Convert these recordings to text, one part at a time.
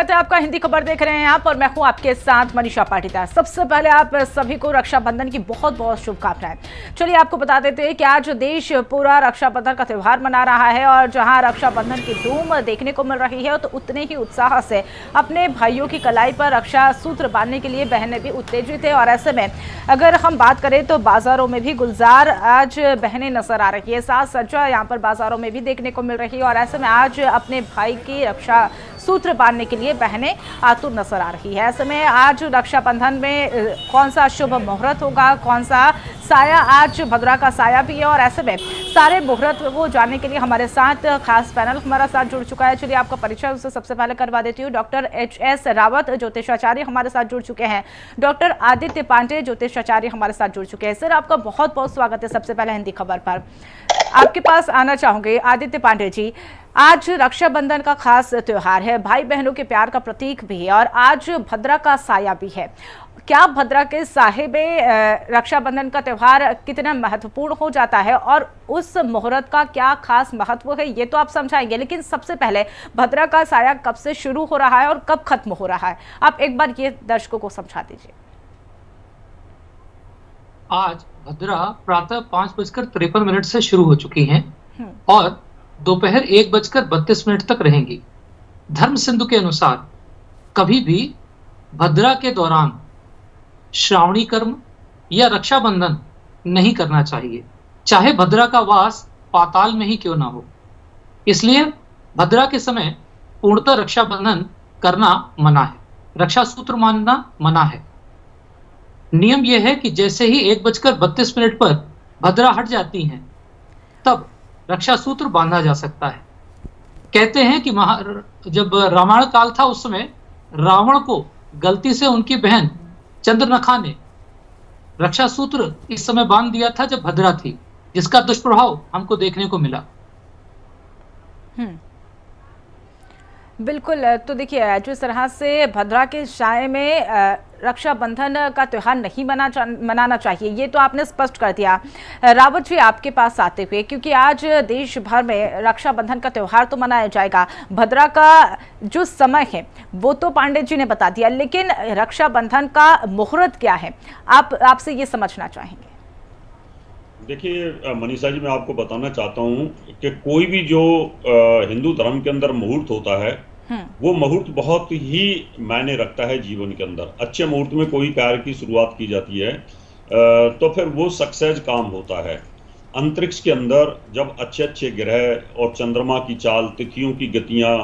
स्वागत है आपका। हिंदी खबर देख रहे हैं आप और मैं हूं आपके साथ मनीषा पाटीदार। सबसे पहले आप सभी को रक्षाबंधन की बहुत बहुत शुभकामनाएं। चलिए आपको बता देते हैं कि आज देश पूरा रक्षाबंधन का त्यौहार मना रहा है और जहां रक्षाबंधन की धूम देखने को मिल रही है तो उतने ही उत्साह से अपने भाइयों की कलाई पर रक्षा सूत्र बांधने के लिए बहनें भी उत्तेजित है। और ऐसे में अगर हम बात करें तो बाजारों में भी गुलजार आज बहनें नजर आ रही है, साज सज्जा यहाँ पर बाजारों में भी देखने को मिल रही है। और ऐसे में आज अपने भाई की रक्षा सूत्र बांधने के लिए बहनें आतुर नजर आ रही है। ऐसे में आज रक्षाबंधन में कौन सा शुभ मुहूर्त होगा, कौन सा साया, आज भद्रा का साया भी है। और ऐसे में सारे मुहूर्त को जानने के लिए हमारे साथ खास पैनल हमारा साथ जुड़ चुका है। चलिए आपका परिचय उससे सबसे पहले करवा देती हूँ। डॉक्टर HS रावत ज्योतिषाचार्य हमारे साथ जुड़ चुके हैं। डॉक्टर आदित्य पांडे ज्योतिषाचार्य हमारे साथ जुड़ चुके हैं। सर आपका बहुत बहुत स्वागत है सबसे पहले हिंदी खबर पर। आपके पास आना चाहूंगे आदित्य पांडे जी। आज रक्षाबंधन का खास त्योहार है, भाई बहनों के प्यार का प्रतीक भी है और आज भद्रा का साया भी है। क्या भद्रा के साये में रक्षाबंधन का त्योहार कितना महत्वपूर्ण हो जाता है और उस मुहूर्त का क्या खास महत्व है ये तो आप समझाएंगे, लेकिन सबसे पहले भद्रा का साया कब से शुरू हो रहा है और कब खत्म हो रहा है, आप एक बार ये दर्शकों को समझा दीजिए। आज भद्रा प्रातः 5:53 से शुरू हो चुकी हैं और दोपहर 1:32 तक रहेंगी। धर्म सिंधु के अनुसार कभी भी भद्रा के दौरान श्रावणी कर्म या रक्षाबंधन नहीं करना चाहिए, चाहे भद्रा का वास पाताल में ही क्यों ना हो। इसलिए भद्रा के समय पूर्णतः रक्षाबंधन करना मना है, रक्षा सूत्र मानना मना है। नियम यह है कि जैसे ही 1:32 पर भद्रा हट जाती हैं तब रक्षा सूत्र बांधा जा सकता है। कहते हैं कि जब रामायण काल था उस समय रावण को गलती से उनकी बहन चंद्रनखा ने रक्षा सूत्र इस समय बांध दिया था जब भद्रा थी, जिसका दुष्प्रभाव हमको देखने को मिला। बिल्कुल, तो देखिए जिस तरह से भद्रा के साये में रक्षाबंधन का त्यौहार नहीं मनाना चाहिए ये तो आपने स्पष्ट कर दिया। रावत जी आपके पास आते हुए, क्योंकि आज देश भर में रक्षाबंधन का त्यौहार तो मनाया जाएगा, भद्रा का जो समय है वो तो पांडे जी ने बता दिया, लेकिन रक्षाबंधन का मुहूर्त क्या है आपसे ये समझना चाहेंगे। देखिए मनीषा जी, मैं आपको बताना चाहता हूँ कि कोई भी जो हिंदू धर्म के अंदर मुहूर्त होता है वो मुहूर्त बहुत ही मायने रखता है जीवन के अंदर। अच्छे मुहूर्त में कोई कार्य की शुरुआत की जाती है तो फिर वो सक्सेस काम होता है। अंतरिक्ष के अंदर जब अच्छे अच्छे ग्रह और चंद्रमा की चाल, तिथियों की गतियाँ,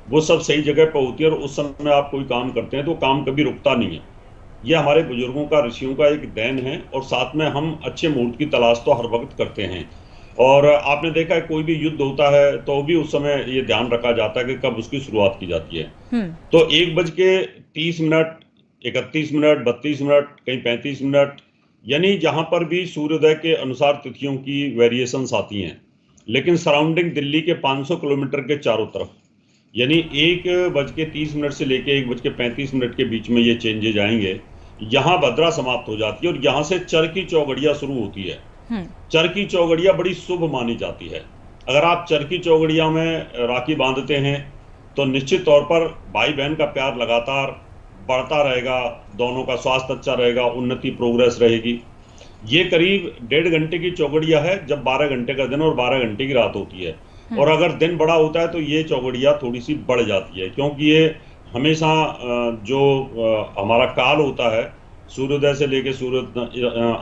वो सब सही जगह पर होती है और उस समय आप कोई काम करते हैं तो काम कभी रुकता नहीं है। ये हमारे बुजुर्गों का, ऋषियों का एक देन है और साथ में हम अच्छे मुहूर्त की तलाश तो हर वक्त करते हैं। और आपने देखा है कोई भी युद्ध होता है तो भी उस समय ये ध्यान रखा जाता है कि कब उसकी शुरुआत की जाती है। तो 1:30, 31 मिनट, 32 मिनट, कहीं 35 मिनट, यानी जहां पर भी सूर्योदय के अनुसार तिथियों की वेरिएशंस आती हैं, लेकिन सराउंडिंग दिल्ली के 500 किलोमीटर के चारों तरफ, यानी 1:30 से लेके 1:35 के बीच में ये चेंजेज आएंगे। यहाँ भद्रा समाप्त हो जाती है और यहाँ से चर की चौगड़िया शुरू होती है। चर की चौगड़िया बड़ी शुभ मानी जाती है। अगर आप चर की चौगड़िया में राखी बांधते हैं तो निश्चित तौर पर भाई बहन का प्यार लगातार बढ़ता रहेगा, दोनों का स्वास्थ्य अच्छा रहेगा, उन्नति प्रोग्रेस रहेगी। ये करीब 1.5 घंटे की चौगड़िया है, जब 12 घंटे का दिन और 12 घंटे की रात होती है। और अगर दिन बड़ा होता है तो ये चौगड़िया थोड़ी सी बढ़ जाती है, क्योंकि ये हमेशा जो हमारा काल होता है, सूर्योदय से लेकर सूर्य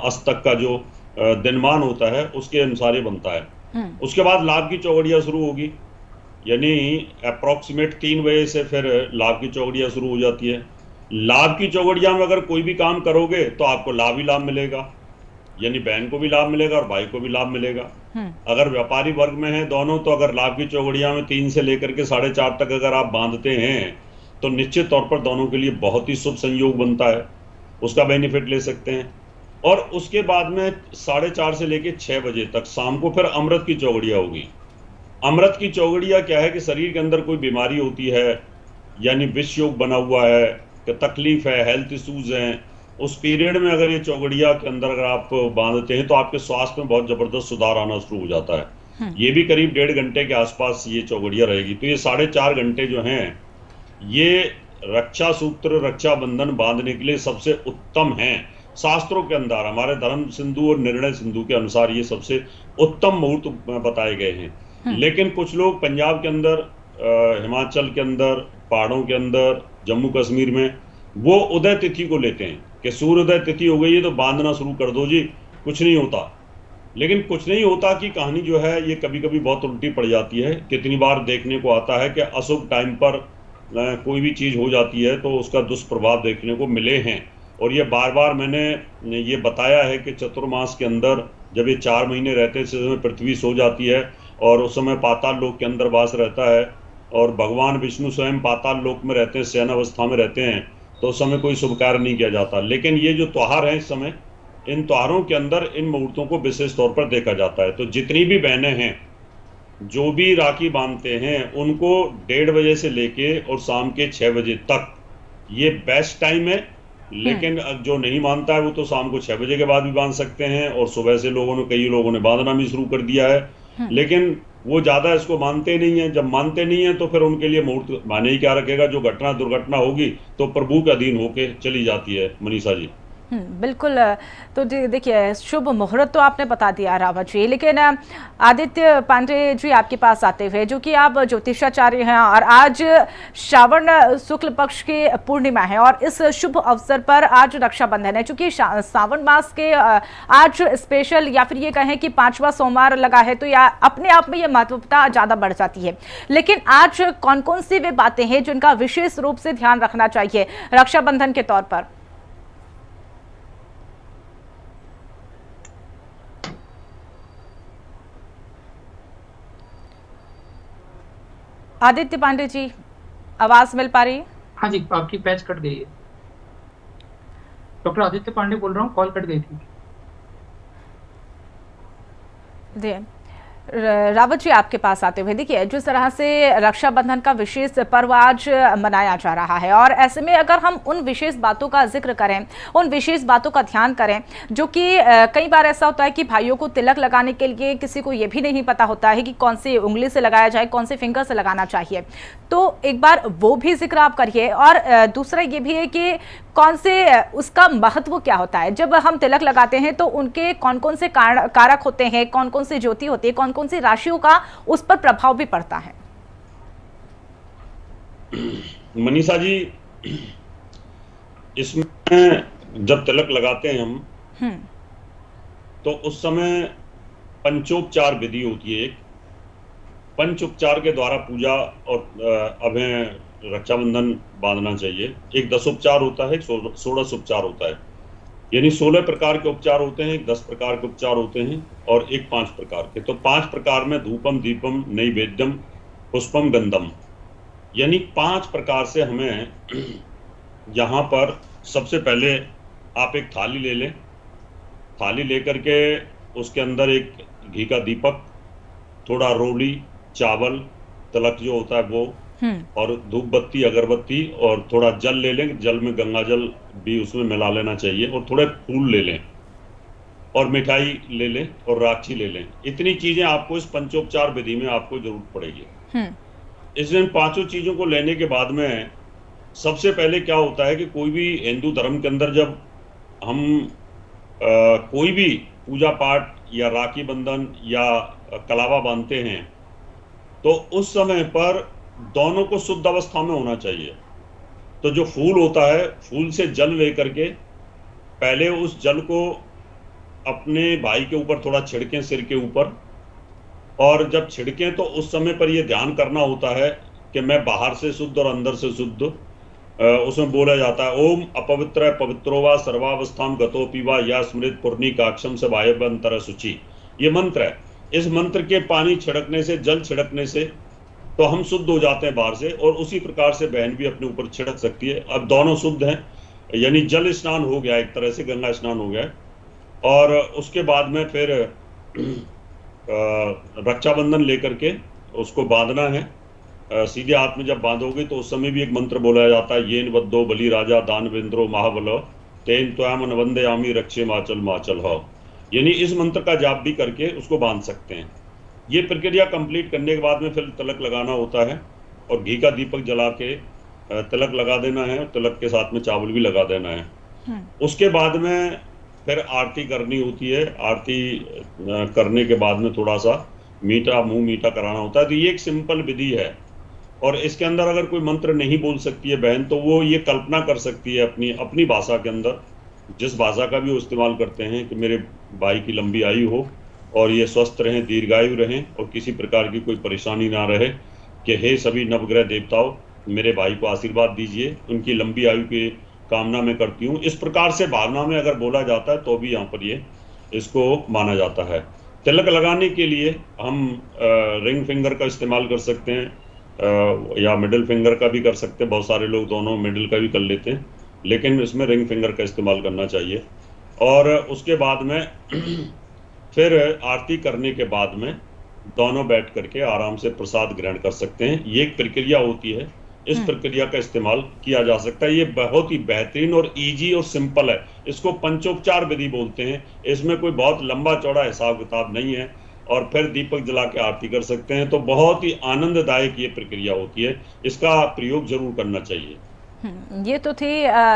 अस्त तक का जो दिनमान होता है उसके अनुसार ही बनता है। उसके बाद लाभ की चौगड़िया शुरू होगी, यानी अप्रोक्सीमेट 3 बजे से फिर लाभ की चौगड़िया शुरू हो जाती है। लाभ की चौगड़िया में अगर कोई भी काम करोगे तो आपको लाभ ही लाभ मिलेगा, यानी बहन को भी लाभ मिलेगा और भाई को भी लाभ मिलेगा। अगर व्यापारी वर्ग में है दोनों, तो अगर लाभ की चौगड़िया में 3 से लेकर के 4:30 तक अगर आप बांधते हैं तो निश्चित तौर पर दोनों के लिए बहुत ही शुभ संयोग बनता है, उसका बेनिफिट ले सकते हैं। और उसके बाद में 4:30 से लेके 6 बजे तक शाम को फिर अमृत की चौगड़िया होगी। अमृत की चौगड़िया क्या है कि शरीर के अंदर कोई बीमारी होती है, यानी विष योग बना हुआ है, कि तकलीफ है, हेल्थ इश्यूज हैं, उस पीरियड में अगर ये चौगड़िया के अंदर अगर आप बांधते हैं तो आपके स्वास्थ्य में बहुत जबरदस्त सुधार आना शुरू हो जाता है। ये भी करीब 1.5 घंटे के आसपास ये चौगड़िया रहेगी। तो ये 4.5 घंटे जो हैं ये रक्षा सूत्र, रक्षा बंधन बांधने के लिए सबसे उत्तम हैं। शास्त्रों के अंदर, हमारे धर्म सिंधु और निर्णय सिंधु के अनुसार ये सबसे उत्तम मुहूर्त बताए गए हैं। लेकिन कुछ लोग पंजाब के अंदर, हिमाचल के अंदर, पहाड़ों के अंदर, जम्मू कश्मीर में वो उदय तिथि को लेते हैं कि सूर्योदय तिथि हो गई है तो बांधना शुरू कर दो जी, कुछ नहीं होता। लेकिन कुछ नहीं होता की कहानी जो है ये कभी कभी बहुत उल्टी पड़ जाती है। कितनी बार देखने को आता है कि अशुभ टाइम पर कोई भी चीज हो जाती है तो उसका दुष्प्रभाव देखने को मिले हैं। और ये बार बार मैंने ये बताया है कि चतुर्मास के अंदर जब ये 4 महीने रहते हैं, इस समय पृथ्वी सो जाती है और उस समय पाताल लोक के अंदर वास रहता है और भगवान विष्णु स्वयं पाताल लोक में रहते हैं, शयन अवस्था में रहते हैं, तो उस समय कोई शुभ कार्य नहीं किया जाता। लेकिन ये जो त्योहार है इस समय, इन त्योहारों के अंदर इन मुहूर्तों को विशेष तौर पर देखा जाता है। तो जितनी भी बहनें हैं जो भी राखी बांधते हैं उनको 1:30 बजे से लेके और शाम के 6 बजे तक ये बेस्ट टाइम है। लेकिन जो नहीं मानता है वो तो शाम को 6 बजे के बाद भी बांध सकते हैं और सुबह से कई लोगों ने बांधना भी शुरू कर दिया है। लेकिन वो ज्यादा इसको मानते नहीं है। जब मानते नहीं है तो फिर उनके लिए मुहूर्त माने ही क्या रखेगा। जो घटना दुर्घटना होगी तो प्रभु के अधीन होके चली जाती है। मनीषा जी बिल्कुल। तो देखिए, शुभ मुहूर्त तो आपने बता दिया रावत जी, लेकिन आदित्य पांडे जी आपके पास आते हुए, जो कि आप ज्योतिषाचार्य हैं और आज श्रावण शुक्ल पक्ष की पूर्णिमा है और इस शुभ अवसर पर आज रक्षाबंधन है। चूंकि सावन मास के आज स्पेशल या फिर ये कहें कि 5वां सोमवार लगा है तो या अपने आप में ये महत्वता ज्यादा बढ़ जाती है। लेकिन आज कौन कौन सी वे बातें हैं जिनका विशेष रूप से ध्यान रखना चाहिए रक्षाबंधन के तौर पर? आदित्य पांडे जी, आवाज मिल पा रही है? हाँ जी, आपकी पैच कट गई है। डॉक्टर आदित्य पांडे बोल रहा हूँ, कॉल कट गई थी। रावत जी आपके पास आते हुए, देखिए जिस तरह से रक्षाबंधन का विशेष पर्व आज मनाया जा रहा है और ऐसे में अगर हम उन विशेष बातों का जिक्र करें, उन विशेष बातों का ध्यान करें, जो कि कई बार ऐसा होता है कि भाइयों को तिलक लगाने के लिए किसी को ये भी नहीं पता होता है कि कौन सी उंगली से लगाया जाए, कौन से फिंगर से लगाना चाहिए, तो एक बार वो भी जिक्र आप करिए। और दूसरा ये भी है कि कौन से उसका महत्व क्या होता है। जब हम तिलक लगाते हैं तो उनके कौन कौन से कारक होते हैं, कौन कौन सी ज्योति होती है, कौन कौन सी राशियों का उस पर प्रभाव भी पड़ता है। मनीषा जी, इसमें जब तिलक लगाते हैं हम तो उस समय पंचोपचार विधि होती है। एक पंचोपचार के द्वारा पूजा और अभय रक्षाबंधन बांधना चाहिए। एक 10 उपचार होता है, एक 16 उपचार होता है, यानी 16 प्रकार के उपचार होते हैं, 10 प्रकार के उपचार होते हैं और एक 5 प्रकार के। तो 5 प्रकार में धूपम, दीपम, नैवेद्यम, पुष्पम, गंधम, यानी 5 प्रकार से हमें यहाँ पर सबसे पहले आप एक थाली ले लें। थाली लेकर के उसके अंदर एक घी का दीपक, थोड़ा रोली, चावल, तिलक जो होता है वो, और धूप बत्ती, अगरबत्ती और थोड़ा जल ले लें। जल में गंगा जल भी उसमें मिला लेना चाहिए और थोड़े फूल ले लें और मिठाई ले लें और राखी ले लें। इतनी चीजें आपको इस पंचोपचार विधि में आपको जरूरत पड़ेगी। इसमें 5 चीजों को लेने के बाद में सबसे पहले क्या होता है कि कोई भी हिंदू धर्म के अंदर जब हम कोई भी पूजा पाठ या राखी बंधन या कलावा बांधते हैं तो उस समय पर दोनों को शुद्ध अवस्था में होना चाहिए। तो जो फूल होता है, फूल से जल लेकर के पहले उस जल को अपने भाई के ऊपर थोड़ा छिड़कें, सिर के ऊपर, और जब छिड़कें तो उस समय पर यह ध्यान करना होता है कि मैं बाहर से शुद्ध और अंदर से शुद्ध। उसमें बोला जाता है ओम अपवित्र पवित्रो वा सर्वावस्थाम गतोपि वा या स्मृत पूर्णिकाक्षम से वायवंतर शुचि, ये मंत्र है। इस मंत्र के पानी छिड़कने से, जल छिड़कने से तो हम शुद्ध हो जाते हैं बाहर से, और उसी प्रकार से बहन भी अपने ऊपर छिड़क सकती है। अब दोनों शुद्ध हैं, यानी जल स्नान हो गया, एक तरह से गंगा स्नान हो गया। और उसके बाद में फिर रक्षाबंधन लेकर के उसको बांधना है। सीधे हाथ में जब बांधोगे तो उस समय भी एक मंत्र बोला जाता है, येन वद्दो बलि राजा दानवेंद्रो महाबलो तेन त्वाम वंदे आमी रक्षे माचल माचल हो, यानी इस मंत्र का जाप भी करके उसको बांध सकते हैं। ये प्रक्रिया कंप्लीट करने के बाद में फिर तिलक लगाना होता है और घी का दीपक जला के तिलक लगा देना है, तिलक के साथ में चावल भी लगा देना है। उसके बाद में फिर आरती करनी होती है। आरती करने के बाद में थोड़ा सा मुंह मीठा कराना होता है। तो ये एक सिंपल विधि है, और इसके अंदर अगर कोई मंत्र नहीं बोल सकती है बहन, तो वो ये कल्पना कर सकती है अपनी भाषा के अंदर, जिस भाषा का भी वो इस्तेमाल करते हैं, कि मेरे भाई की लंबी आयु हो और ये स्वस्थ रहें, दीर्घायु रहें, और किसी प्रकार की कोई परेशानी ना रहे, कि हे सभी नवग्रह देवताओं मेरे भाई को आशीर्वाद दीजिए, उनकी लंबी आयु की कामना मैं करती हूँ। इस प्रकार से भावना में अगर बोला जाता है तो भी यहाँ पर ये इसको माना जाता है। तिलक लगाने के लिए हम रिंग फिंगर का इस्तेमाल कर सकते हैं, या मिडिल फिंगर का भी कर सकते हैं। बहुत सारे लोग दोनों मिडिल का भी कर लेते हैं, लेकिन इसमें रिंग फिंगर का इस्तेमाल करना चाहिए। और उसके बाद में फिर आरती करने के बाद में दोनों बैठ करके आराम से प्रसाद ग्रहण कर सकते हैं। ये एक प्रक्रिया होती है, इस प्रक्रिया का इस्तेमाल किया जा सकता है। ये बहुत ही बेहतरीन और इजी और सिंपल है। इसको पंचोपचार विधि बोलते हैं। इसमें कोई बहुत लंबा चौड़ा हिसाब किताब नहीं है, और फिर दीपक जला के आरती कर सकते हैं। तो बहुत ही आनंददायक ये प्रक्रिया होती है, इसका प्रयोग जरूर करना चाहिए। ये तो थी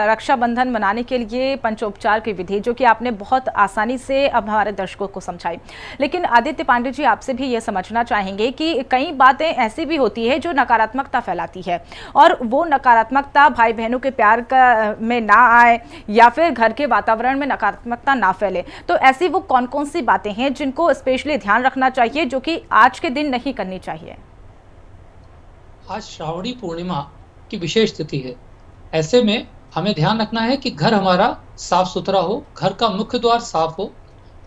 रक्षाबंधन मनाने के लिए पंचोपचार की विधि, जो कि आपने बहुत आसानी से अब हमारे दर्शकों को समझाई। लेकिन आदित्य पांडे जी, आपसे भी ये समझना चाहेंगे कि कई बातें ऐसी भी होती है जो नकारात्मकता फैलाती है, और वो नकारात्मकता भाई बहनों के प्यार में ना आए, या फिर घर के वातावरण में नकारात्मकता ना फैले। तो ऐसी वो कौन कौन सी बातें हैं जिनको स्पेशली ध्यान रखना चाहिए, जो कि आज के दिन नहीं करनी चाहिए? आज श्रावणी पूर्णिमा की विशेष तिथि है। ऐसे में हमें ध्यान रखना है कि घर हमारा साफ सुथरा हो, घर का मुख्य द्वार साफ हो।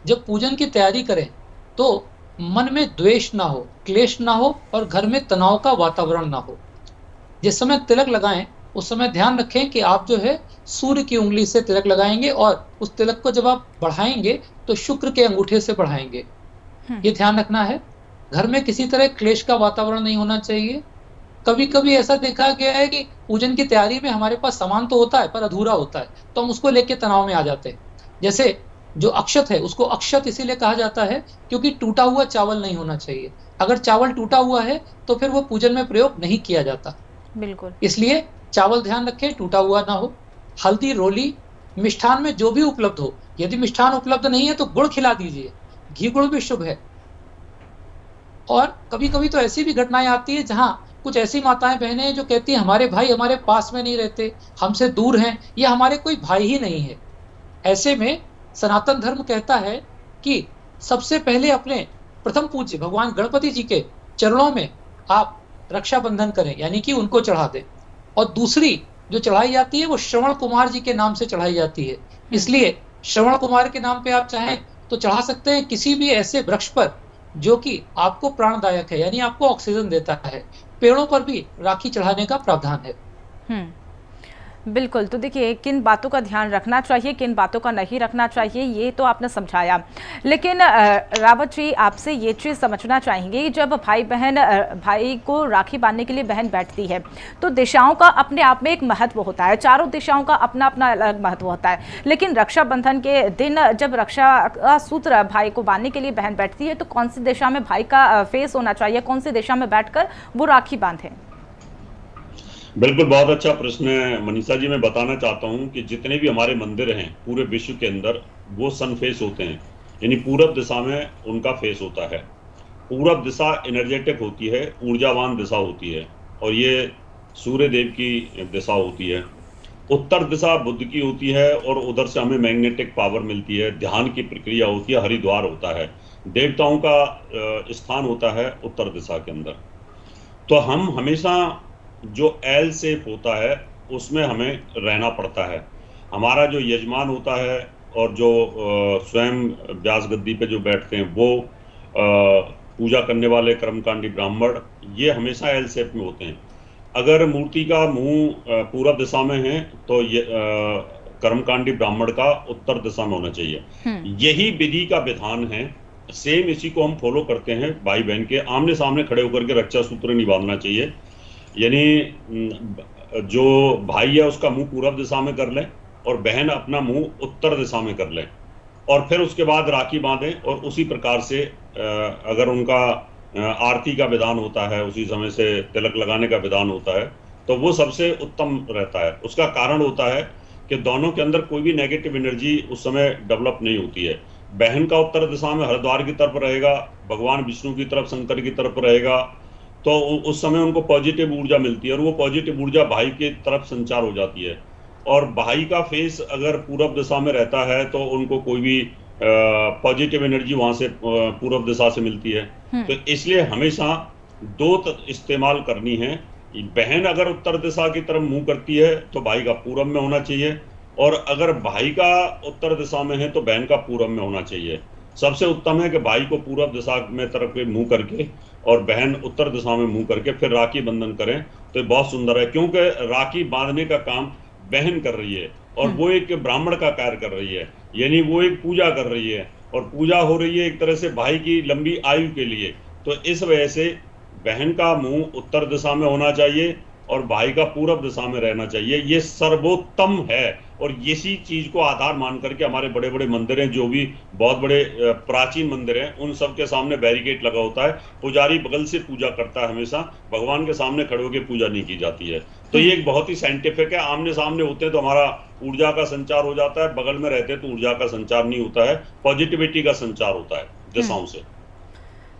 जब पूजन की तैयारी करें तो मन में द्वेष ना हो, क्लेश ना हो, और घर में तनाव का वातावरण ना हो। जिस समय तिलक लगाएं उस समय ध्यान रखें कि आप जो है सूर्य की उंगली से तिलक लगाएंगे, और उस तिलक को जब आप बढ़ाएंगे तो शुक्र के अंगूठे से बढ़ाएंगे। ये ध्यान रखना है। घर में किसी तरह क्लेश का वातावरण नहीं होना चाहिए। कभी कभी ऐसा देखा गया है कि पूजन की तैयारी में हमारे पास सामान तो होता है पर अधूरा होता है, तो हम उसको लेके तनाव में आ जाते हैं। जैसे जो अक्षत है उसको अक्षत इसीलिए कहा जाता है क्योंकि टूटा हुआ चावल नहीं होना चाहिए। अगर चावल टूटा हुआ है तो फिर वो पूजन में प्रयोग नहीं किया जाता। बिल्कुल, इसलिए चावल ध्यान रखें टूटा हुआ ना हो। हल्दी, रोली, मिष्ठान में जो भी उपलब्ध हो, यदि मिष्ठान उपलब्ध नहीं है तो गुड़ खिला दीजिए। घी गुड़ भी शुभ है। और कभी कभी तो ऐसी भी घटनाएं आती है जहां कुछ ऐसी माताएं बहनें जो कहती हैं हमारे भाई हमारे पास में नहीं रहते, हमसे दूर हैं, या हमारे कोई भाई ही नहीं है। ऐसे में सनातन धर्म कहता है कि सबसे पहले अपने प्रथम पूज्य भगवान गणपति जी के चरणों में आप रक्षाबंधन करें, यानी कि उनको चढ़ा दें। और दूसरी जो चढ़ाई जाती है वो श्रवण कुमार जी के नाम से चढ़ाई जाती है। इसलिए श्रवण कुमार के नाम पे आप चाहें तो चढ़ा सकते हैं किसी भी ऐसे वृक्ष पर जो कि आपको प्राणदायक है, यानी आपको ऑक्सीजन देता है। पेड़ों पर भी राखी चढ़ाने का प्रावधान है। बिल्कुल। तो देखिए, किन बातों का ध्यान रखना चाहिए, किन बातों का नहीं रखना चाहिए, ये तो आपने समझाया। लेकिन रावत जी, आपसे ये चीज़ समझना चाहेंगे, जब भाई को राखी बांधने के लिए बहन बैठती है तो दिशाओं का अपने आप में एक महत्व होता है, चारों दिशाओं का अपना अपना अलग महत्व होता है। लेकिन रक्षाबंधन के दिन जब रक्षा का सूत्र भाई को बांधने के लिए बहन बैठती है तो कौन सी दिशा में भाई का फेस होना चाहिए, कौन सी दिशा में बैठकर वो राखी बांधे? बिल्कुल, बहुत अच्छा प्रश्न है मनीषा जी। मैं बताना चाहता हूं कि जितने भी हमारे मंदिर हैं पूरे विश्व के अंदर, वो सन फेस होते हैं, यानी पूरब दिशा में उनका फेस होता है। पूरब दिशा एनर्जेटिक होती है, ऊर्जावान दिशा होती है, और ये सूर्य देव की दिशा होती है। उत्तर दिशा बुध की होती है, और उधर से हमें मैग्नेटिक पावर मिलती है, ध्यान की प्रक्रिया होती है, हरिद्वार होता है, देवताओं का स्थान होता है उत्तर दिशा के अंदर। तो हम हमेशा जो एल शेप होता है उसमें हमें रहना पड़ता है। हमारा जो यजमान होता है और जो स्वयं व्यास गद्दी पे जो बैठते हैं वो पूजा करने वाले कर्मकांडी ब्राह्मण, ये हमेशा एल शेप में होते हैं। अगर मूर्ति का मुंह पूरब दिशा में है तो ये कर्मकांडी ब्राह्मण का उत्तर दिशा में होना चाहिए। यही विधि का विधान है, सेम इसी को हम फॉलो करते हैं। भाई बहन के आमने सामने खड़े होकर के रक्षा सूत्र नहीं बांधना चाहिए, यानी जो भाई है उसका मुंह पूरब दिशा में कर ले और बहन अपना मुंह उत्तर दिशा में कर ले, और फिर उसके बाद राखी बांधें। और उसी प्रकार से अगर उनका आरती का विधान होता है, उसी समय से तिलक लगाने का विधान होता है, तो वो सबसे उत्तम रहता है। उसका कारण होता है कि दोनों के अंदर कोई भी नेगेटिव एनर्जी उस समय डेवलप नहीं होती है। बहन का उत्तर दिशा में हरिद्वार की तरफ रहेगा, भगवान विष्णु की तरफ, शंकर की तरफ रहेगा, तो उस समय उनको पॉजिटिव ऊर्जा मिलती है और वो पॉजिटिव ऊर्जा भाई की तरफ संचार हो जाती है। और भाई का फेस अगर पूरब दिशा में रहता है तो उनको कोई भी पॉजिटिव एनर्जी वहां से पूरब दिशा से मिलती है। तो इसलिए हमेशा दो इस्तेमाल करनी है। बहन अगर उत्तर दिशा की तरफ मुंह करती है तो भाई का पूरब में होना चाहिए, और अगर भाई का उत्तर दिशा में है तो बहन का पूरब में होना चाहिए। सबसे उत्तम है कि भाई को पूरब दिशा में तरफ मुंह करके और बहन उत्तर दिशा में मुंह करके फिर राखी बंधन करें तो ये बहुत सुंदर है, क्योंकि राखी बांधने का काम बहन कर रही है और वो एक ब्राह्मण का कार्य कर रही है, यानी वो एक पूजा कर रही है और पूजा हो रही है एक तरह से भाई की लंबी आयु के लिए। तो इस वजह से बहन का मुंह उत्तर दिशा में होना चाहिए और भाई का पूरब दिशा में रहना चाहिए। ये सर्वोत्तम है और इसी चीज को आधार मान करके हमारे बड़े बड़े मंदिर हैं, जो भी बहुत बड़े प्राचीन मंदिर हैं, उन सब के सामने बैरिकेड लगा होता है। पुजारी बगल से पूजा करता है, हमेशा भगवान के सामने खड़े होकर पूजा नहीं की जाती है। तो ये एक बहुत ही साइंटिफिक है। आमने सामने होते हैं तो हमारा ऊर्जा का संचार हो जाता है, बगल में रहते हैं तो ऊर्जा का संचार नहीं होता है, पॉजिटिविटी का संचार होता है दिशाओं से।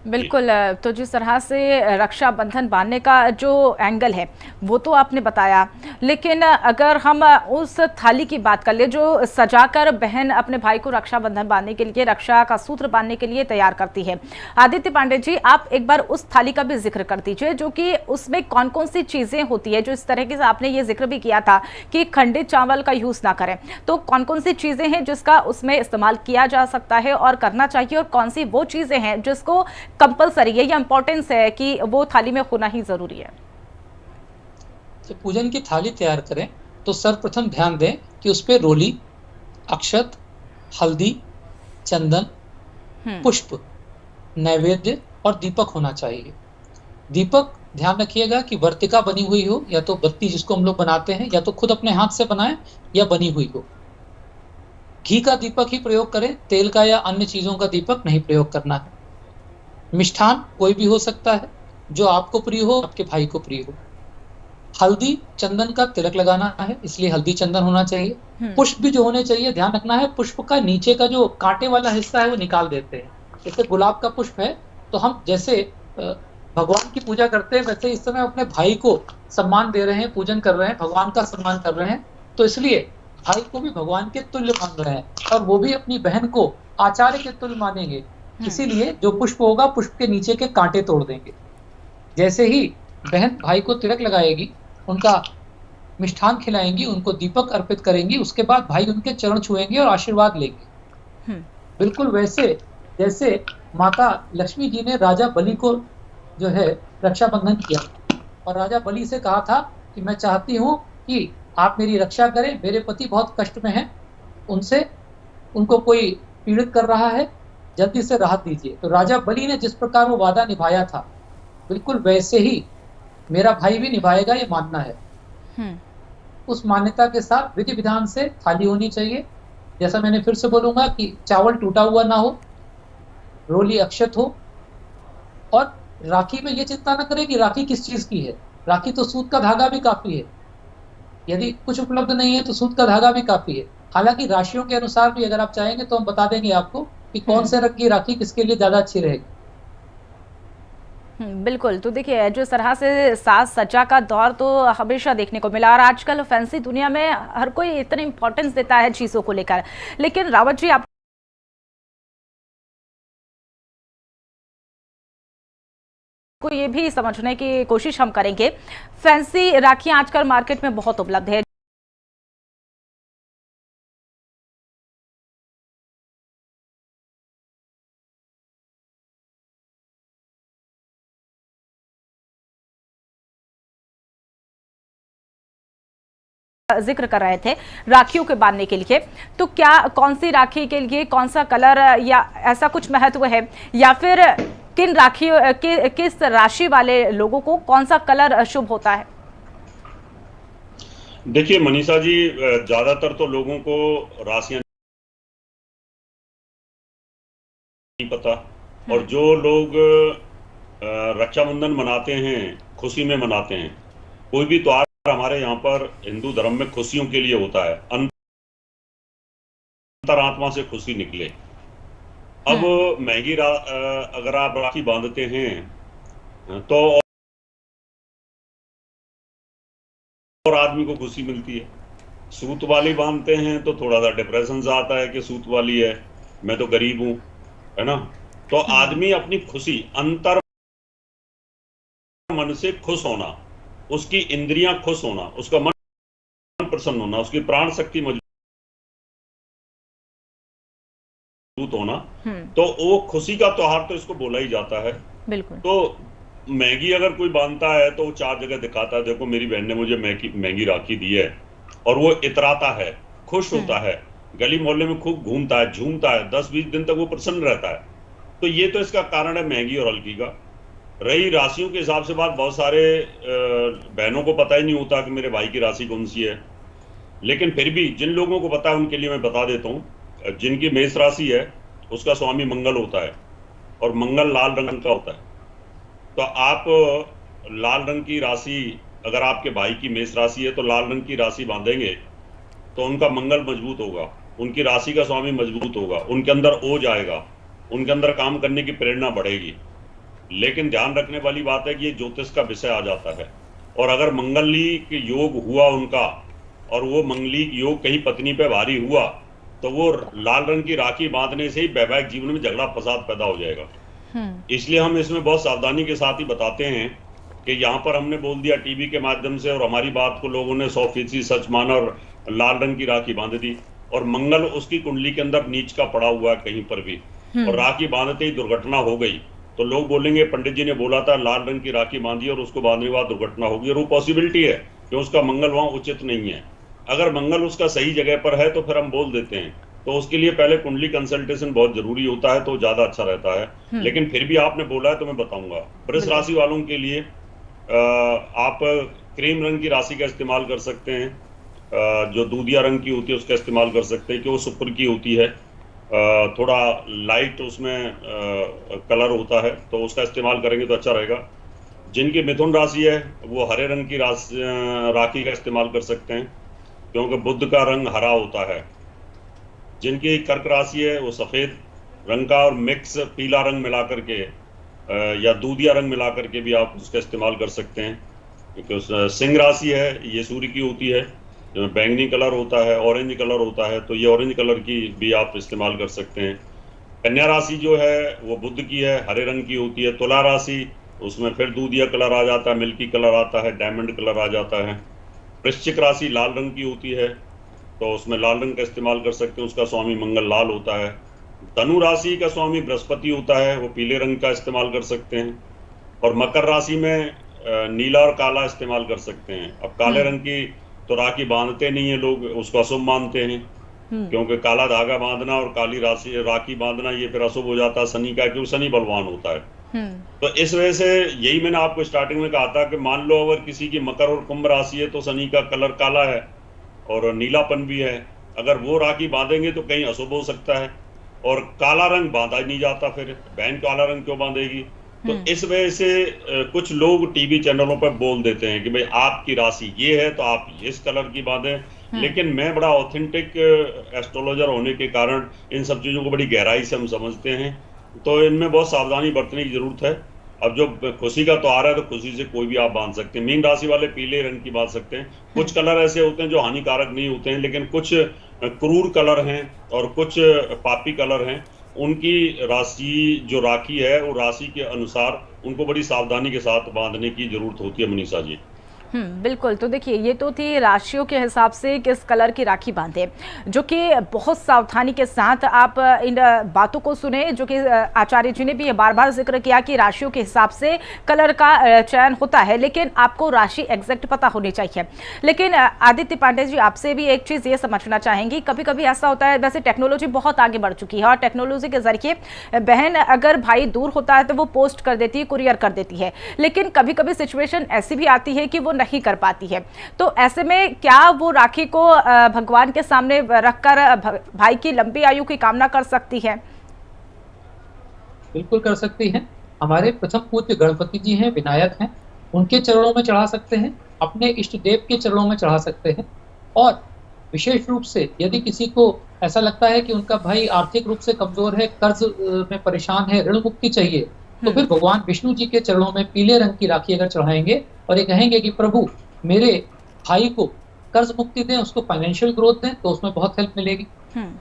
बिल्कुल। तो जिस तरह से रक्षाबंधन बांधने का जो एंगल है वो तो आपने बताया, लेकिन अगर हम उस थाली की बात कर ले जो सजाकर बहन अपने भाई को रक्षाबंधन बांधने के लिए, रक्षा का सूत्र बांधने के लिए तैयार करती है, आदित्य पांडे जी आप एक बार उस थाली का भी जिक्र कर दीजिए, जो कि उसमें कौन कौन सी चीज़ें होती है, जो इस तरह से आपने ये जिक्र भी किया था कि खंडित चावल का यूज़ ना करें, तो कौन कौन सी चीज़ें हैं जिसका उसमें इस्तेमाल किया जा सकता है और करना चाहिए, और कौन सी वो चीज़ें हैं जिसको कंपलसरी है या इंपॉर्टेंस है कि वो थाली में होना ही जरूरी है। जब पूजन की थाली तैयार करें तो सर्वप्रथम ध्यान दें कि उस पे रोली, अक्षत, हल्दी, चंदन, पुष्प, नैवेद्य और दीपक होना चाहिए। दीपक ध्यान रखिएगा कि वर्तिका बनी हुई हो, या तो बत्ती जिसको हम लोग बनाते हैं, या तो खुद अपने हाथ से बनाएं या बनी हुई हो। घी का दीपक ही प्रयोग करें, तेल का या अन्य चीजों का दीपक नहीं प्रयोग करना है। मिष्ठान कोई भी हो सकता है जो आपको प्रिय हो, आपके भाई को प्रिय हो। हल्दी, चंदन का तिलक लगाना है, इसलिए हल्दी चंदन होना चाहिए। पुष्प भी जो होने चाहिए, ध्यान रखना है पुष्प का नीचे का जो कांटे वाला हिस्सा है वो निकाल देते हैं। जैसे गुलाब का पुष्प है तो हम जैसे भगवान की पूजा करते हैं, वैसे इस समय अपने भाई को सम्मान दे रहे हैं, पूजन कर रहे हैं, भगवान का सम्मान कर रहे हैं, तो इसलिए भाई को भी भगवान के तुल्य मान रहे हैं और वो भी अपनी बहन को आचार्य के तुल्य मानेंगे। इसीलिए जो पुष्प होगा, पुष्प के नीचे के कांटे तोड़ देंगे। जैसे ही बहन भाई को तिलक लगाएगी, उनका मिष्ठान खिलाएंगी, उनको दीपक अर्पित करेंगी, उसके बाद भाई उनके चरण छुएंगे और आशीर्वाद लेंगे। बिल्कुल वैसे जैसे माता लक्ष्मी जी ने राजा बलि को जो है रक्षाबंधन किया और राजा बलि से कहा था कि मैं चाहती हूँ कि आप मेरी रक्षा करें, मेरे पति बहुत कष्ट में हैं, उनको कोई पीड़ित कर रहा है, जल्दी से राहत दीजिए। तो राजा बलि ने जिस प्रकार वो वादा निभाया था, बिल्कुल वैसे ही मेरा भाई भी निभाएगा, ये मानना है। उस मान्यता के साथ विधि विधान से थाली होनी चाहिए। जैसा मैंने फिर से बोलूंगा कि चावल टूटा हुआ ना हो, रोली अक्षत हो, और राखी में ये चिंता न करें कि राखी किस चीज की है। राखी तो सूत का धागा भी काफी है, यदि कुछ उपलब्ध नहीं है तो सूत का धागा भी काफी है। हालांकि राशियों के अनुसार भी अगर आप चाहेंगे तो हम बता देंगे आपको कि कौन से रंग की राखी किसके लिए ज्यादा अच्छी रहेगी। बिल्कुल। तो देखिए जिस तरह से साज सज्जा का दौर तो हमेशा देखने को मिला, और आजकल फैंसी दुनिया में हर कोई इतनी इंपॉर्टेंस देता है चीज़ों को लेकर, लेकिन रावत जी आप को ये भी समझने की कोशिश हम करेंगे, फैंसी राखियां आजकल मार्केट में बहुत उपलब्ध है, जिक्र कर रहे थे राखियों के बांधने के लिए, तो क्या कौन सी राखी के लिए कौन सा कलर या ऐसा कुछ महत्व है, या फिर किन राखियों किस राशि वाले लोगों को कौन सा कलर शुभ होता है? देखिए मनीषा जी, ज्यादातर तो लोगों को राशियां नहीं पता, और जो लोग रक्षाबंधन मनाते हैं खुशी में मनाते हैं, कोई भी त्योहार हमारे यहाँ पर हिंदू धर्म में खुशियों के लिए होता है, अंतरात्मा से खुशी निकले। अब महंगी अगर आप राखी बांधते हैं तो और आदमी को खुशी मिलती है। सूत वाली बांधते हैं तो थोड़ा सा डिप्रेशन सा आता है कि सूत वाली है, मैं तो गरीब हूं, है ना। तो आदमी अपनी खुशी, अंतर मन से खुश होना, उसकी इंद्रियां खुश होना, उसका मन प्रसन्न होना, उसकी प्राण शक्ति मजबूत होना, तो वो खुशी का त्योहार तो इसको बोला ही जाता है। बिल्कुल। तो महंगी अगर कोई बांधता है तो वो 4 जगह दिखाता है, देखो मेरी बहन ने मुझे महंगी राखी दी है, और वो इतराता है, खुश होता है, गली मोहल्ले में खूब घूमता है, झूमता है, 10-20 दिन तक वो प्रसन्न रहता है। तो ये तो इसका कारण है महंगी और हल्की का। रही राशियों के हिसाब से बात, बहुत सारे बहनों को पता ही नहीं होता कि मेरे भाई की राशि कौन सी है, लेकिन फिर भी जिन लोगों को पता है उनके लिए मैं बता देता हूँ। जिनकी मेष राशि है उसका स्वामी मंगल होता है, और मंगल लाल रंग का होता है। तो आप लाल रंग की राशि, अगर आपके भाई की मेष राशि है तो लाल रंग की राशि बांधेंगे तो उनका मंगल मजबूत होगा, उनकी राशि का स्वामी मजबूत होगा, उनके अंदर ओज आएगा, उनके अंदर काम करने की प्रेरणा बढ़ेगी। लेकिन ध्यान रखने वाली बात है कि ये ज्योतिष का विषय आ जाता है, और अगर मंगली के योग हुआ उनका, और वो मंगली योग कहीं पत्नी पे भारी हुआ, तो वो लाल रंग की राखी बांधने से ही वैवाहिक जीवन में झगड़ा फसाद पैदा हो जाएगा। इसलिए हम इसमें बहुत सावधानी के साथ ही बताते हैं कि यहाँ पर हमने बोल दिया टीवी के माध्यम से, और हमारी बात को लोगों ने 100% सच माना और लाल रंग की राखी बांध दी, और मंगल उसकी कुंडली के अंदर नीच का पड़ा हुआ है कहीं पर भी, और राखी बांधते ही दुर्घटना हो गई, तो लोग बोलेंगे पंडित जी ने बोला था लाल रंग की राखी बांधी और उसको बांधने के बाद दुर्घटना होगी, और वो पॉसिबिलिटी है कि उसका मंगल वहां उचित नहीं है। अगर मंगल उसका सही जगह पर है तो फिर हम बोल देते हैं, तो उसके लिए पहले कुंडली कंसल्टेशन बहुत जरूरी होता है, तो ज्यादा अच्छा रहता है। लेकिन फिर भी आपने बोला है तो मैं बताऊंगा। वृष राशि वालों के लिए आप क्रीम रंग की राशि का इस्तेमाल कर सकते हैं, जो दूधिया रंग की होती है उसका इस्तेमाल कर सकते हैं, कि वो सुपर की होती है, थोड़ा लाइट उसमें कलर होता है, तो उसका इस्तेमाल करेंगे तो अच्छा रहेगा। जिनकी मिथुन राशि है वो हरे रंग की राखी का इस्तेमाल कर सकते हैं, क्योंकि बुध का रंग हरा होता है। जिनकी कर्क राशि है वो सफेद रंग का और मिक्स पीला रंग मिला करके या दूधिया रंग मिला करके भी आप उसका इस्तेमाल कर सकते हैं। क्योंकि सिंह राशि है ये सूर्य की होती है, बैंगनी कलर होता है, ऑरेंज कलर होता है, तो ये ऑरेंज कलर की भी आप इस्तेमाल कर सकते हैं। कन्या राशि जो है वो बुध की है, हरे रंग की होती है। तुला राशि, उसमें फिर दूधिया कलर आ जाता है, मिल्की कलर आता है, डायमंड कलर आ जाता है। वृश्चिक राशि लाल रंग की होती है, तो उसमें लाल रंग का इस्तेमाल कर सकते हैं, उसका स्वामी मंगल लाल होता है। धनु राशि का स्वामी बृहस्पति होता है, वो पीले रंग का इस्तेमाल कर सकते हैं। और मकर राशि में नीला और काला इस्तेमाल कर सकते हैं। अब काले रंग की तो राखी बांधते नहीं है लोग, उसको अशुभ मानते हैं, क्योंकि काला धागा बांधना और काली राखी बांधना ये फिर अशुभ हो जाता है शनि का, क्योंकि शनि बलवान होता है। तो इस वजह से यही मैंने आपको स्टार्टिंग में कहा था कि मान लो अगर किसी की मकर और कुंभ राशि है तो शनि का कलर काला है और नीलापन भी है, अगर वो राखी बांधेंगे तो कहीं अशुभ हो सकता है, और काला रंग बांधा नहीं जाता, फिर बहन काला रंग क्यों बांधेगी। तो इस वजह से कुछ लोग टीवी चैनलों पर बोल देते हैं कि भाई आपकी राशि ये है तो आप इस कलर की बांधें। लेकिन मैं बड़ा ऑथेंटिक एस्ट्रोलॉजर होने के कारण इन सब चीजों को बड़ी गहराई से हम समझते हैं, तो इनमें बहुत सावधानी बरतने की जरूरत है। अब जो खुशी का त्योहार है तो खुशी से कोई भी आप बांध सकते हैं। मीन राशि वाले पीले रंग की बांध सकते हैं। कुछ कलर ऐसे होते हैं जो हानिकारक नहीं होते हैं, लेकिन कुछ क्रूर कलर हैं और कुछ पापी कलर हैं, उनकी राशि जो राखी है वो राशि के अनुसार उनको बड़ी सावधानी के साथ बांधने की जरूरत होती है मनीषा जी। बिल्कुल। तो देखिए ये तो थी राशियों के हिसाब से किस कलर की राखी बांधे, जो कि बहुत सावधानी के साथ आप इन बातों को सुने, जो कि आचार्य जी ने भी ये बार बार जिक्र किया कि राशियों के हिसाब से कलर का चयन होता है, लेकिन आपको राशि एग्जैक्ट पता होनी चाहिए। लेकिन आदित्य पांडे जी, आपसे भी एक चीज़ ये समझना चाहेंगी, कभी कभी ऐसा होता है, वैसे टेक्नोलॉजी बहुत आगे बढ़ चुकी है और टेक्नोलॉजी के जरिए बहन अगर भाई दूर होता है तो वो पोस्ट कर देती है, कुरियर कर देती है, लेकिन कभी कभी सिचुएशन ऐसी भी आती है कि वो नहीं कर पाती है। तो ऐसे में क्या वो राखी को भगवान के सामने रखकर भाई की लंबी आयु की कामना कर सकती है? बिल्कुल कर सकती है। हमारे प्रथम पूज्य गणपति जी हैं, विनायक हैं, उनके चरणों में चढ़ा सकते हैं। अपने इष्ट देव के चरणों में चढ़ा सकते हैं। और विशेष रूप से यदि किसी को ऐसा लगता है कि उनका भाई आर्थिक रूप से कमजोर है, कर्ज में परेशान है, ऋण मुक्ति चाहिए, तो फिर भगवान विष्णु जी के चरणों में पीले रंग की राखी अगर चढ़ाएंगे और ये कहेंगे कि प्रभु मेरे भाई को कर्ज मुक्ति दें, उसको फाइनेंशियल ग्रोथ दें, तो उसमें बहुत हेल्प मिलेगी।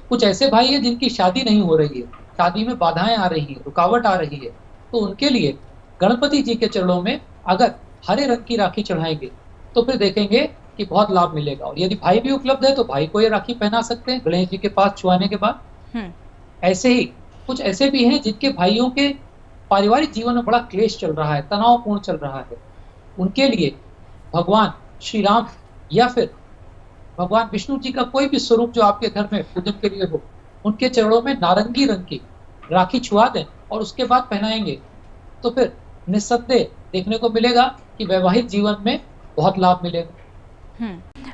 कुछ ऐसे भाई हैं जिनकी शादी नहीं हो रही है, शादी में बाधाएं आ रही है, रुकावट आ रही है, तो उनके लिए गणपति जी के चरणों में अगर हरे रंग की राखी चढ़ाएंगे तो फिर देखेंगे कि बहुत लाभ मिलेगा। और यदि भाई भी उपलब्ध है तो भाई को ये राखी पहना सकते हैं गणेश जी के पास छुआने के बाद। ऐसे ही कुछ ऐसे भी हैं जिनके भाइयों के पारिवारिक जीवन में बड़ा क्लेश चल रहा है, तनावपूर्ण चल रहा है, उनके लिए भगवान श्री राम या फिर भगवान विष्णु जी का कोई भी स्वरूप जो आपके घर में पूजन के लिए हो, उनके चरणों में नारंगी रंग की राखी छुआ दें और उसके बाद पहनाएंगे, तो फिर निस्संदेह देखने को मिलेगा कि वैवाहिक जीवन में बहुत लाभ मिलेगा।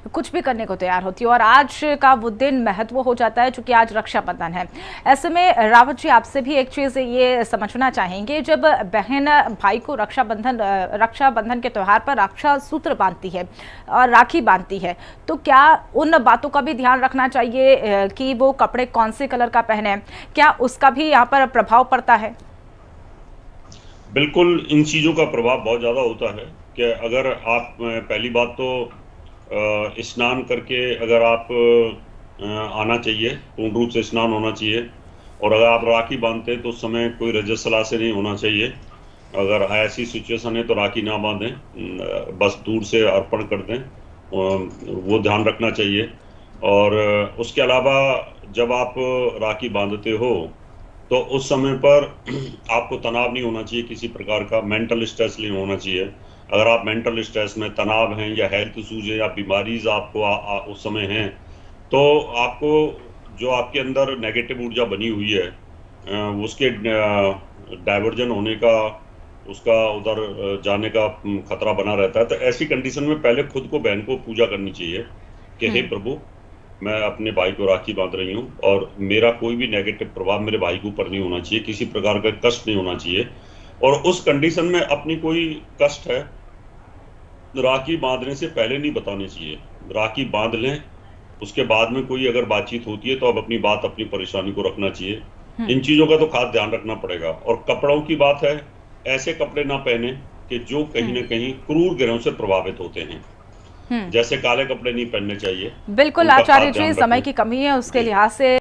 कुछ भी करने को तैयार होती है। और आज का वो दिन महत्व हो जाता है चूंकि आज रक्षाबंधन है। ऐसे में रावत जी आपसे भी एक चीज़ ये समझना चाहेंगे, जब बहन भाई को रक्षाबंधन के त्यौहार पर रक्षा सूत्र बांधती है और राखी बांधती है, तो क्या उन बातों का भी ध्यान रखना चाहिए कि वो कपड़े कौन से कलर का पहने, क्या उसका भी यहाँ पर प्रभाव पड़ता है? बिल्कुल, इन चीज़ों का प्रभाव बहुत ज़्यादा होता है कि अगर आप पहली बात तो स्नान करके अगर आप आना चाहिए, पूर्ण रूप से स्नान होना चाहिए। और अगर आप राखी बांधते हैं तो उस समय कोई रजत सलाह से नहीं होना चाहिए। अगर ऐसी सिचुएशन है तो राखी ना बांधें, बस दूर से अर्पण कर दें, वो ध्यान रखना चाहिए। और उसके अलावा जब आप राखी बांधते हो तो उस समय पर आपको तनाव नहीं होना चाहिए, किसी प्रकार का मेंटल स्ट्रेस नहीं होना चाहिए। अगर आप मेंटल स्ट्रेस में, तनाव हैं या हेल्थ इशूज है या बीमारीज आपको उस समय हैं, तो आपको जो आपके अंदर नेगेटिव ऊर्जा बनी हुई है उसके डाइवर्जन होने का, उसका उधर जाने का खतरा बना रहता है। तो ऐसी कंडीशन में पहले खुद को, बहन को पूजा करनी चाहिए कि हे प्रभु, मैं अपने भाई को राखी बांध रही हूँ और मेरा कोई भी नेगेटिव प्रभाव मेरे भाई के ऊपर नहीं होना चाहिए, किसी प्रकार का कष्ट नहीं होना चाहिए। और उस कंडीशन में अपनी कोई कष्ट है राखी बांधने से पहले नहीं बताने चाहिए। राखी बांध लें, उसके बाद में कोई अगर बातचीत होती है तो अब अपनी बात, अपनी परेशानी को रखना चाहिए। इन चीज़ों का तो खास ध्यान रखना पड़ेगा। और कपड़ों की बात है, ऐसे कपड़े ना पहने कि जो कहीं ना कहीं क्रूर ग्रहों से प्रभावित होते हैं। जैसे काले कपड़े नहीं पहनने चाहिए। बिल्कुल आचार्य जी, समय की कमी है, उसके लिहाज से